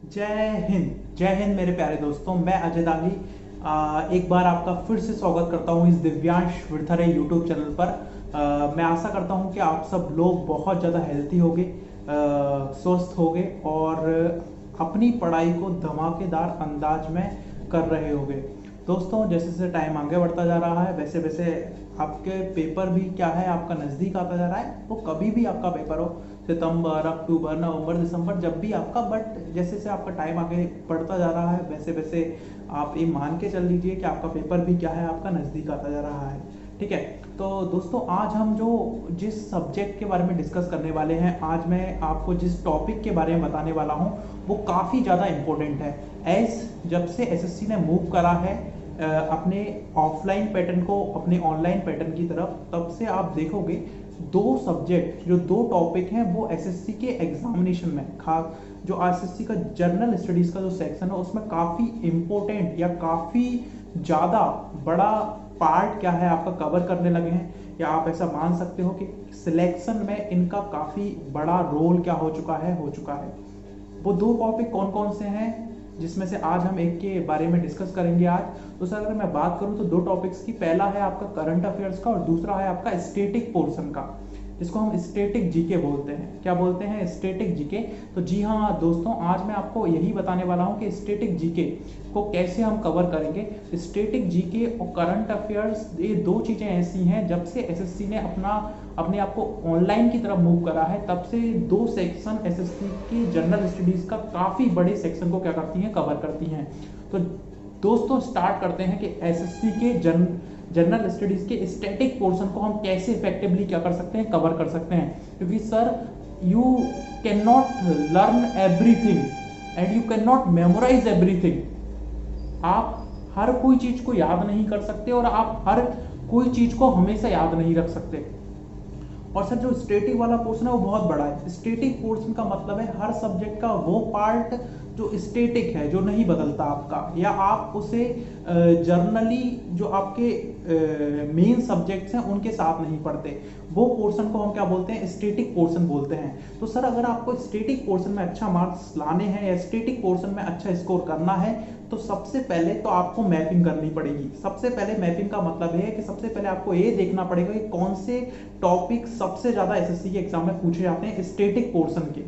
जय हिंद मेरे प्यारे दोस्तों। मैं अजय दागी एक बार आपका फिर से स्वागत करता हूं इस दिव्यांश विरथरे यूट्यूब चैनल पर। मैं आशा करता हूं कि आप सब लोग बहुत ज़्यादा हेल्थी होंगे, स्वस्थ होंगे और अपनी पढ़ाई को धमाकेदार अंदाज में कर रहे होंगे। दोस्तों, जैसे जैसे टाइम आगे बढ़ता जा रहा है वैसे वैसे आपके पेपर भी क्या है आपका नज़दीक आता जा रहा है। वो कभी भी आपका पेपर हो, सितंबर, अक्टूबर, नवंबर, दिसंबर, जब भी आपका, बट जैसे जैसे आपका टाइम आगे बढ़ता जा रहा है वैसे वैसे आप ये मान के चल लीजिए कि आपका पेपर भी क्या है आपका नज़दीक आता जा रहा है। ठीक है, तो दोस्तों आज हम जिस सब्जेक्ट के बारे में डिस्कस करने वाले हैं, आज मैं आपको जिस टॉपिक के बारे में बताने वाला हूँ वो काफ़ी ज़्यादा इम्पोर्टेंट है। जब से एसएससी ने मूव करा है अपने ऑफलाइन पैटर्न को अपने ऑनलाइन पैटर्न की तरफ, तब से आप देखोगे दो सब्जेक्ट जो दो टॉपिक हैं वो एसएससी के एग्जामिनेशन में, खास जो एसएससी का जनरल स्टडीज का जो सेक्शन है उसमें काफ़ी इम्पोर्टेंट या काफ़ी ज़्यादा बड़ा पार्ट क्या है आपका कवर करने लगे हैं, या आप ऐसा मान सकते हो कि सिलेक्शन में इनका काफ़ी बड़ा रोल क्या हो चुका है। वो दो टॉपिक कौन कौन से हैं जिसमें से आज हम एक के बारे में डिस्कस करेंगे आज। तो सर अगर मैं बात करूं तो दो टॉपिक्स की, पहला है आपका करंट अफेयर्स का और दूसरा है आपका स्टैटिक पोर्शन का, जिसको हम स्टैटिक जीके बोलते हैं। क्या बोलते हैं? Static GK. तो जी हाँ दोस्तों, आज मैं आपको यही बताने वाला हूँ कि स्टैटिक जीके को कैसे हम कवर करेंगे। स्टैटिक जीके और करंट अफेयर्स ये दो चीज़ें ऐसी हैं, जब से एसएससी ने अपने आप को ऑनलाइन की तरफ मूव करा है तब से दो सेक्शन एसएससी की जनरल स्टडीज का काफ़ी बड़े सेक्शन को क्या करती हैं, कवर करती हैं। तो दोस्तों स्टार्ट करते हैं कि एसएससी के जनरल स्टडीज के स्टैटिक पोर्शन को हम कैसे इफेक्टिवली क्या कर सकते हैं, कवर कर सकते हैं। क्योंकि sir you can not learn everything and you can not memorise everything. आप हर कोई चीज को याद नहीं कर सकते और आप हर कोई चीज को हमेशा याद नहीं रख सकते। और सर जो स्टैटिक वाला पोर्शन है वो बहुत बड़ा है। स्टैटिक पोर्शन का मतलब है हर सब्जेक्ट का वो पार्ट जो स्टैटिक है, जो नहीं बदलता आपका, या आप उसे जर्नली जो आपके मेन सब्जेक्ट्स हैं उनके साथ नहीं पढ़ते, वो पोर्शन को हम क्या बोलते हैं, स्टैटिक पोर्शन बोलते हैं। तो सर अगर आपको स्टैटिक पोर्शन में अच्छा मार्क्स लाने हैं या स्टैटिक पोर्शन में अच्छा स्कोर करना है तो सबसे पहले तो आपको मैपिंग करनी पड़ेगी। सबसे पहले मैपिंग का मतलब है कि सबसे पहले आपको ये देखना पड़ेगा कि कौन से टॉपिक सबसे ज्यादा एसएससी के एग्जाम में पूछे जाते हैं स्टैटिक पोर्शन के,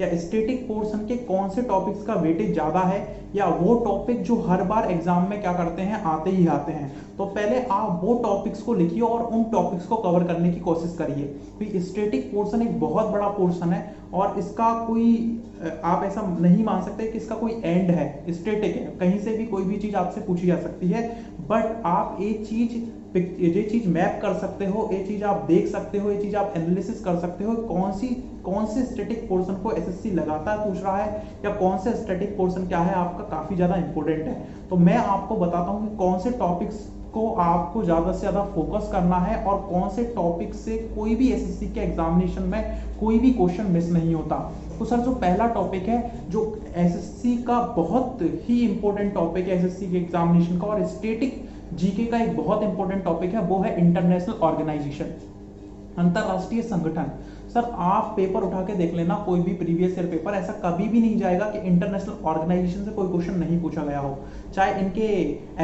या स्टैटिक पोर्शन के कौन से टॉपिक्स का वेटेज ज्यादा है, या वो टॉपिक जो हर बार एग्जाम में क्या करते हैं, आते ही आते हैं। तो पहले आप वो टॉपिक्स को लिखिए और उन टॉपिक्स को कवर करने की कोशिश करिए। क्योंकि स्टैटिक पोर्शन एक बहुत बड़ा पोर्शन है और इसका कोई आप ऐसा नहीं मान सकते कि इसका कोई एंड है। स्टैटिक है, कहीं से भी कोई भी चीज आपसे पूछी जा सकती है, बट आप ये चीज मैप कर सकते हो, ये चीज आप देख सकते हो, ये चीज आप एनालिसिस कर सकते हो कौन से स्टैटिक पोर्शन को एसएससी लगातार पूछ रहा है, या कौन से स्टैटिक पोर्शन क्या है आपका काफी ज्यादा इंपॉर्टेंट है। तो मैं आपको बताता हूं कि कौन से टॉपिक्स को आपको ज्यादा से ज्यादा फोकस करना है और कौन से टॉपिक से कोई भी एसएससी के एग्जामिनेशन में कोई भी क्वेश्चन मिस नहीं होता। तो सर जो पहला टॉपिक है जो एसएससी का बहुत ही इंपॉर्टेंट टॉपिक है एसएससी के एग्जामिनेशन का और स्टैटिक जीके का एक बहुत इंपॉर्टेंट टॉपिक है, वो है इंटरनेशनल ऑर्गेनाइजेशन, अंतरराष्ट्रीय संगठन। सर आप पेपर उठा के देख लेना, कोई भी प्रीवियस ईयर पेपर, ऐसा कभी भी नहीं जाएगा कि इंटरनेशनल ऑर्गेनाइजेशन से कोई क्वेश्चन नहीं पूछा गया हो, चाहे इनके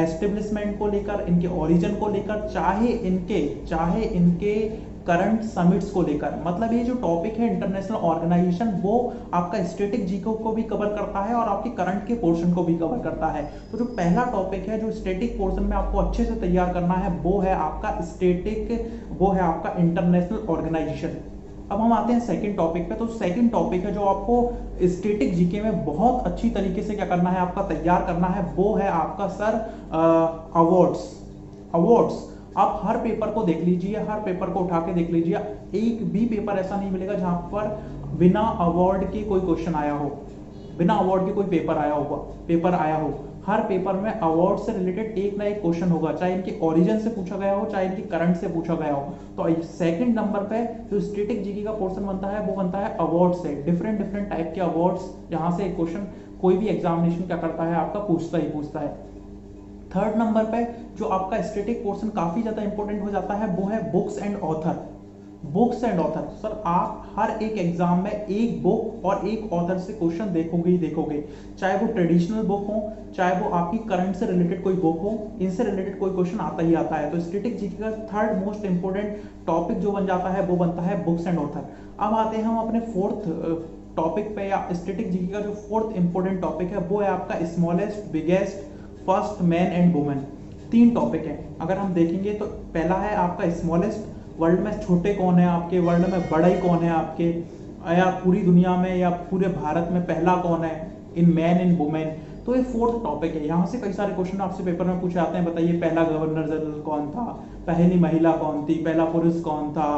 एस्टेब्लिशमेंट को लेकर, इनके ओरिजिन को लेकर, चाहे इनके करंट समिट्स को लेकर। मतलब ये जो टॉपिक है इंटरनेशनल ऑर्गेनाइजेशन, वो आपका स्टैटिक जीके को भी कवर करता है और आपके करंट के पोर्शन को भी कवर करता है। तो जो पहला टॉपिक है जो स्टैटिक पोर्शन में आपको अच्छे से तैयार करना है वो है आपका इंटरनेशनल ऑर्गेनाइजेशन। अब हम आते हैं सेकंड टॉपिक पे। तो सेकंड टॉपिक है जो आपको स्टैटिक जीके में बहुत अच्छी तरीके से क्या करना है, आपका तैयार करना है, वो है आपका सर अवार्ड्स। आप हर पेपर को देख लीजिए, हर पेपर को उठा के देख लीजिए, एक भी पेपर ऐसा नहीं मिलेगा जहां पर बिना अवार्ड के कोई क्वेश्चन आया हो, बिना अवार्ड के कोई पेपर आया हो। हर पेपर में अवार्ड से रिलेटेड एक ना एक क्वेश्चन होगा, चाहे इनके ओरिजिन से पूछा गया हो, चाहे इनके करंट से पूछा गया हो। तो सेकंड नंबर पे जो स्टैटिक जीके का पोर्शन बनता है वो बनता है अवार्ड से, डिफरेंट टाइप के अवार्ड्स, जहां से एक क्वेश्चन कोई भी एग्जामिनेशन क्या करता है, आपका पूछता है। थर्ड नंबर पे जो आपका स्टैटिक पोर्शन काफी ज्यादा इंपॉर्टेंट हो जाता है वो है books and author. Books and author. Sir आप हर एक एग्जाम में एक बुक और एक ऑथर से क्वेश्चन देखोगे ही देखोगे, चाहे वो ट्रेडिशनल बुक हो, चाहे वो आपकी करंट से रिलेटेड कोई बुक हो, इनसे रिलेटेड कोई क्वेश्चन आता ही आता है। तो स्टैटिक जीके का थर्ड मोस्ट इंपोर्टेंट टॉपिक जो बन जाता है वो बनता है बुक्स एंड ऑथर। अब आते हैं हम अपने फोर्थ टॉपिक पे, या स्टैटिक जीके का जो फोर्थ इंपोर्टेंट टॉपिक है वो है आपका smallest, biggest, first, man and women. तीन टॉपिक है अगर हम देखेंगे तो पहला है आपका स्मॉलेस्ट, वर्ल्ड में छोटे कौन है आपके, वर्ल्ड में बड़ा ही कौन है आपके, या पूरी दुनिया में या पूरे भारत में पहला कौन है इन मैन इन वुमेन। तो ये फोर्थ टॉपिक है। यहाँ से कई सारे क्वेश्चन आपसे पेपर में पूछे जाते हैं, बताइए पहला गवर्नर जनरल कौन था, पहली महिला कौन थी, पहला पुरुष कौन था,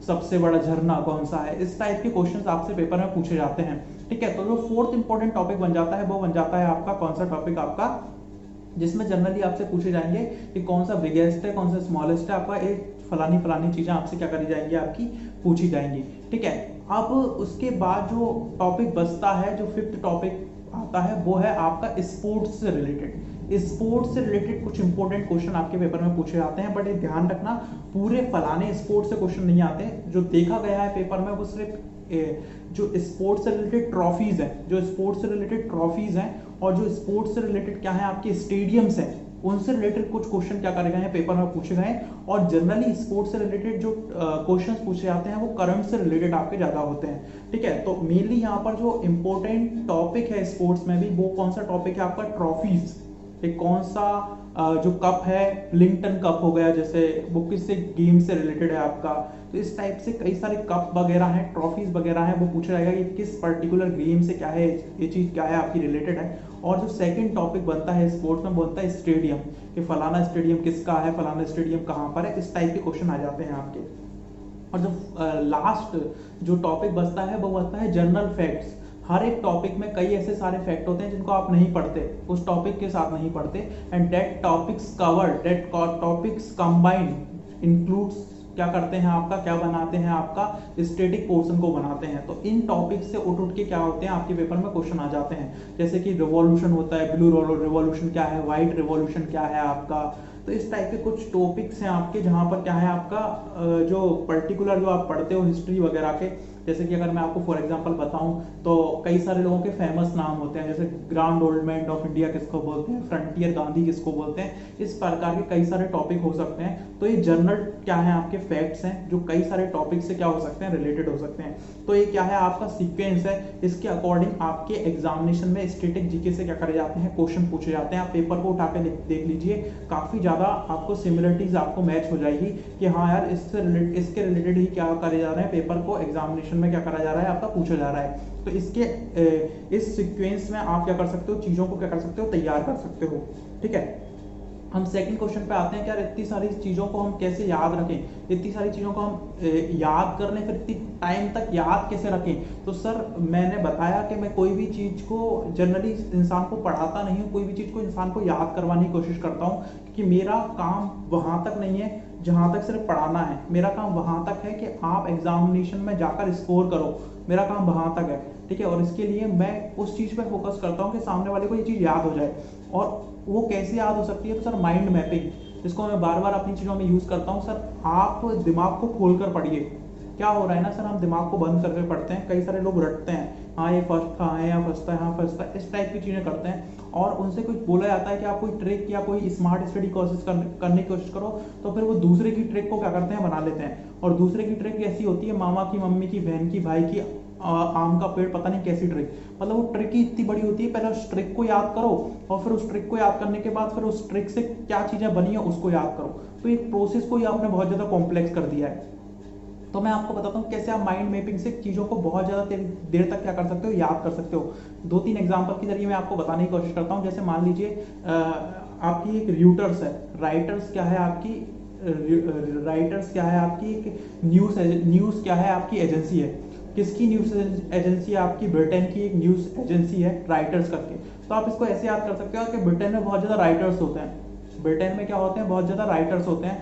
सबसे बड़ा झरना कौन सा है। इस टाइप के क्वेश्चन आपसे पेपर में पूछे जाते हैं। ठीक है, तो जो फोर्थ इंपॉर्टेंट टॉपिक बन जाता है वो बन जाता है आपका कौन सा टॉपिक, आपका जिसमें जनरली आपसे पूछे जाएंगे कि कौन सा बिगेस्ट है, कौन सा स्मॉलेस्ट है, आपका एक फलानी फलानी चीजें आपसे क्या करी जाएंगी, आपकी पूछी जाएंगी। ठीक है, अब उसके बाद जो टॉपिक बचता है, जो फिफ्थ टॉपिक आता है वो है आपका स्पोर्ट्स से रिलेटेड। स्पोर्ट्स से रिलेटेड कुछ इंपॉर्टेंट क्वेश्चन आपके पेपर में पूछे जाते हैं, बट ये ध्यान रखना पूरे फलाने स्पोर्ट्स से क्वेश्चन नहीं आते। जो देखा गया है पेपर में वो सिर्फ जो स्पोर्ट्स से रिलेटेड ट्रॉफीज हैं, जो स्पोर्ट्स से रिलेटेड ट्रॉफीज हैं और जो स्पोर्ट्स से रिलेटेड क्या है आपके स्टेडियम्स हैं, उनसे रिलेटेड कुछ क्वेश्चन क्या करे गए हैं पेपर में पूछे गए। और जनरली स्पोर्ट्स से रिलेटेड जो क्वेश्चंस पूछे जाते हैं वो करंट से रिलेटेड आपके ज्यादा होते हैं। ठीक है, तो मेनली यहाँ पर जो इंपॉर्टेंट टॉपिक है स्पोर्ट्स में भी वो कौन सा टॉपिक है आपका, ट्रॉफीज। एक कौन सा जो कप है, लिंगटन कप हो गया, जैसे वो किससे गेम से रिलेटेड है आपका। तो इस टाइप से कई सारे कप वगैरह हैं, ट्रॉफीज वगैरह हैं, वो पूछा जाएगा कि किस पर्टिकुलर गेम से क्या है, ये चीज क्या है आपकी रिलेटेड है। और जो सेकंड टॉपिक बनता है स्पोर्ट्स में बनता है स्टेडियम, कि फलाना स्टेडियम किसका है, फलाना स्टेडियम कहाँ पर है, इस टाइप के क्वेश्चन आ जाते हैं आपके। और जो लास्ट जो टॉपिक बचता है वो बचता है जनरल फैक्ट्स। हर एक टॉपिक में कई ऐसे सारे फैक्ट होते हैं जिनको आप नहीं पढ़ते, उस टॉपिक के साथ नहीं पढ़ते। And that topics covered, that topics combined includes क्या करते हैं आपका, क्या बनाते हैं आपका स्टैटिक पोर्शन को बनाते हैं। तो इन टॉपिक से उठ के क्या होते हैं आपके पेपर में क्वेश्चन आ जाते हैं, जैसे कि रिवॉल्यूशन होता है, ब्लू रिवॉल्यूशन क्या है, व्हाइट रिवॉल्यूशन क्या है आपका। तो इस टाइप के कुछ टॉपिक्स हैं आपके जहां पर क्या है आपका जो पर्टिकुलर जो आप पढ़ते हो हिस्ट्री वगैरह के, जैसे कि अगर मैं आपको फॉर एग्जांपल बताऊं तो कई सारे लोगों के फेमस नाम होते हैं, जैसे grand old man of India किसको बोलते हैं, फ्रंटियर गांधी किसको बोलते हैं। इस प्रकार के कई सारे टॉपिक हो सकते हैं। तो ये जनरल क्या है आपके फैक्ट्स हैं जो कई सारे टॉपिक से क्या हो सकते हैं, रिलेटेड हो सकते हैं। तो ये क्या है आपका सीक्वेंस है, इसके अकॉर्डिंग आपके एग्जामिनेशन में स्टैटिक जीके से क्या करे जाते हैं, क्वेश्चन पूछे जाते हैं। आप पेपर को उठा के देख लीजिए, काफी ज्यादा आपको सिमिलरिटीज आपको मैच हो जाएगी कि हाँ यार इसके रिलेटेड ही क्या करे जा रहे हैं, पेपर को एग्जामिनेशन में क्या करा जा रहा है आपका पूछा जा रहा है। तो इसके इस सीक्वेंस में आप क्या कर सकते हो, चीजों को क्या कर सकते हो, तैयार कर सकते हो। ठीक है, हम सेकंड क्वेश्चन पे आते हैं कि यार इतनी सारी चीजों को हम कैसे याद रखें, इतनी सारी चीजों को हम याद कर लें, फिर इतनी टाइम तक याद कैसे रखें। तो सर मैंने बताया कि मैं कोई भी चीज को जनरली इंसान को पढ़ाता नहीं हूँ, कोई भी चीज को इंसान को याद करवाने की कोशिश करता हूँ, क्योंकि मेरा काम वहां तक नहीं है जहां तक सिर्फ पढ़ाना है। मेरा काम वहां तक है कि आप एग्जामिनेशन में जाकर स्कोर करो, मेरा काम वहां तक है। ठीक है, और इसके लिए मैं उस चीज पर फोकस करता हूँ कि सामने वाले को ये चीज याद हो जाए। और वो कैसे याद हो सकती है, तो सर माइंड मैपिंग, जिसको मैं बार बार अपनी चीजों में यूज करता हूँ। सर आप दिमाग को खोलकर पढ़िए। क्या हो रहा है ना सर, हम दिमाग को बंद करके पढ़ते हैं, कई सारे लोग रटते हैं, हाँ ये फर्स्ट था, यहाँ फर्स्ट था, यहाँ फर्स्ट था, इस टाइप की चीजें करते हैं। और उनसे कुछ बोला जाता है कि आप कोई ट्रिक या कोई स्मार्ट स्टडी करने की कोशिश करो, तो फिर वो दूसरे की ट्रिक को क्या करते हैं, बना लेते हैं। और दूसरे की ट्रिक ऐसी होती है, मामा की, मम्मी की, बहन की, भाई की, आम का पेड़, पता नहीं कैसी ट्रिक, मतलब वो ट्रिक ही इतनी बड़ी होती है। पहले उस ट्रिक को याद करो और फिर उस ट्रिक को याद करने के बाद फिर उस ट्रिक से क्या चीजें बनी है उसको याद करो। तो एक प्रोसेस को ही आपने बहुत ज्यादा कॉम्प्लेक्स कर दिया है। तो मैं आपको बताता हूँ कैसे आप माइंड मैपिंग से चीजों को बहुत ज्यादा देर तक क्या कर सकते हो, याद कर सकते हो। दो तीन एग्जांपल के जरिए मैं आपको बताने की कोशिश करता हूँ। जैसे मान लीजिए आपकी एक र्यूटर्स है, राइटर्स क्या है आपकी, राइटर्स क्या है आपकी, एक न्यूज क्या है आपकी एजेंसी है। किसकी न्यूज एजेंसी है आपकी, ब्रिटेन की एक न्यूज एजेंसी है राइटर्स करके। तो आप इसको ऐसे याद कर सकते हो कि ब्रिटेन में बहुत ज्यादा राइटर्स होते हैं, ब्रिटेन में क्या होते हैं, बहुत ज्यादा राइटर्स होते हैं।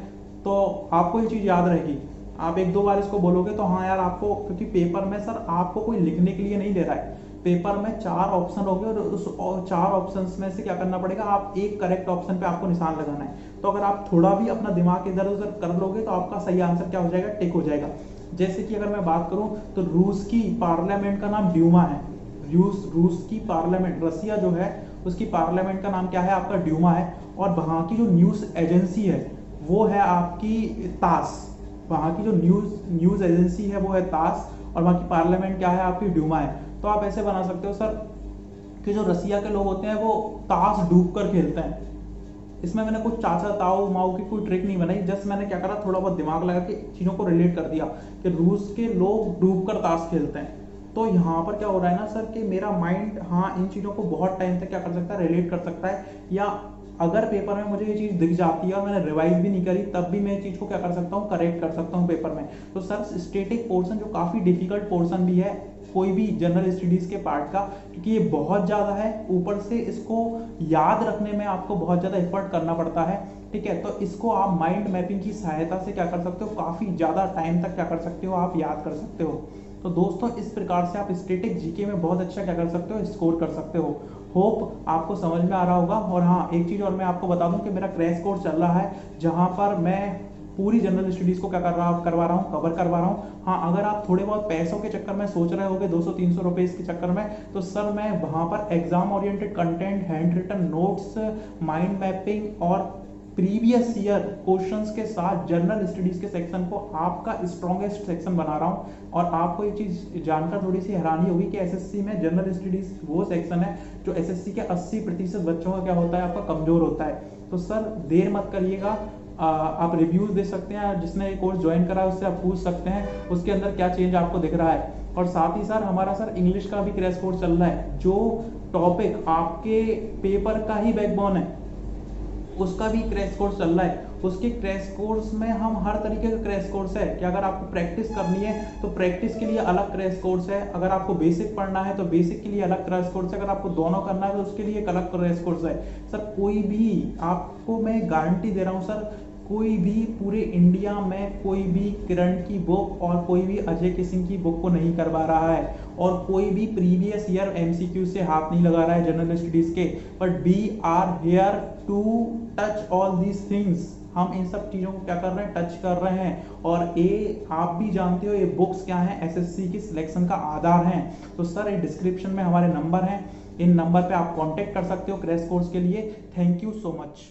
तो आपको ये चीज याद रहेगी, आप एक दो बार इसको बोलोगे तो हाँ यार आपको, क्योंकि पेपर में सर आपको कोई लिखने के लिए नहीं दे रहा है, पेपर में 4 ऑप्शन होंगे और उस 4 ऑप्शंस में से क्या करना पड़ेगा, आप एक करेक्ट ऑप्शन पे आपको निशान लगाना है। तो अगर आप थोड़ा भी अपना दिमाग इधर उधर कर लोगे तो आपका सही आंसर क्या हो जाएगा, टिक हो जाएगा। जैसे कि अगर मैं बात करूं तो रूस की पार्लियामेंट का नाम ड्यूमा है। रूस की पार्लियामेंट, रसिया जो है उसकी पार्लियामेंट का नाम क्या है, आपका ड्यूमा है। और वहाँ की जो न्यूज़ एजेंसी है वो है आपकी तास। वहाँ की जो न्यूज़ एजेंसी है वो है तास, और वहाँ की पार्लियामेंट क्या है, आपकी ड्यूमा है। तो आप ऐसे बना सकते हो सर कि जो रसिया के लोग होते हैं वो ताश डूब कर खेलते हैं। इसमें मैंने कुछ चाचा ताऊ माऊ की कोई ट्रिक नहीं बनाई, जस्ट मैंने क्या करा, थोड़ा बहुत दिमाग लगा के चीज़ों को रिलेट कर दिया कि रूस के लोग डूब कर ताश खेलते हैं। तो यहाँ पर क्या हो रहा है ना सर कि मेरा माइंड हाँ इन चीज़ों को बहुत टाइम तक क्या कर सकता है, रिलेट कर सकता है। या अगर पेपर में मुझे ये चीज़ दिख जाती है और मैंने रिवाइज भी नहीं करी, तब भी मैं चीज़ को क्या कर सकता हूँ, करेक्ट कर सकता हूँ पेपर में। तो सर स्टैटिक पोर्शन जो काफ़ी डिफिकल्ट पोर्शन भी है कोई भी जनरल स्टडीज़ के पार्ट का, क्योंकि ये बहुत ज़्यादा है, ऊपर से इसको याद रखने में आपको बहुत ज़्यादा एफर्ट करना पड़ता है। ठीक है, तो इसको आप माइंड मैपिंग की सहायता से क्या कर सकते हो, काफ़ी ज़्यादा टाइम तक क्या कर सकते हो, आप याद कर सकते हो। तो दोस्तों इस प्रकार से आप स्टैटिक जीके में बहुत अच्छा क्या कर सकते हो, स्कोर कर सकते हो। होप आपको समझ में आ रहा होगा। और हाँ, एक चीज़ और मैं आपको बता दूं कि मेरा क्रैश कोर्स चल रहा है जहां पर मैं पूरी जनरल स्टडीज़ को क्या करवा रहा हूँ, कवर करवा रहा हूँ। हाँ, अगर आप थोड़े बहुत पैसों के चक्कर में सोच रहे होगे 200-300 रुपए के चक्कर में, तो सर मैं वहाँ पर exam oriented content, hand written notes, mind mapping और प्रीवियस ईयर क्वेश्चंस के साथ जनरल स्टडीज के सेक्शन को आपका स्ट्रॉन्गेस्ट सेक्शन बना रहा हूं। और आपको ये चीज जानकर थोड़ी सी हैरानी होगी कि एसएससी में जनरल स्टडीज वो सेक्शन है जो एसएससी के 80% बच्चों का क्या होता है, आपका कमजोर होता है। तो सर देर मत करिएगा, आप रिव्यूज दे सकते हैं, जिसने ये कोर्स ज्वाइन करा है उससे आप पूछ सकते हैं उसके अंदर क्या चेंज आपको दिख रहा है। और साथ ही सर हमारा सर इंग्लिश का भी क्रैश कोर्स चल रहा है, जो टॉपिक आपके पेपर का ही बैकबोन है उसका भी क्रैश कोर्स चल रहा है। उसके क्रैश कोर्स में हम हर तरीके का क्रैश कोर्स है कि अगर आपको प्रैक्टिस करनी है तो प्रैक्टिस के लिए अलग क्रैश कोर्स है, अगर आपको बेसिक पढ़ना है तो बेसिक के लिए अलग क्रैश कोर्स है, अगर आपको दोनों करना है तो उसके लिए एक अलग क्रैश कोर्स है। सर कोई भी, आपको मैं गारंटी दे रहा हूँ सर, कोई भी पूरे इंडिया में कोई भी किरण की बुक और कोई भी अजय किशन की बुक को नहीं करवा रहा है, और कोई भी प्रीवियस ईयर एमसीक्यू से हाथ नहीं लगा रहा है जनरल स्टडीज के। But we are here to touch all these things. हम इन सब चीज़ों को क्या कर रहे हैं, टच कर रहे हैं। और ये आप भी जानते हो ये बुक्स क्या हैं, एसएससी की सिलेक्शन का आधार हैं। तो सर ये डिस्क्रिप्शन में हमारे नंबर हैं, इन नंबर पे आप कांटेक्ट कर सकते हो क्रैश कोर्स के लिए। Thank you so much.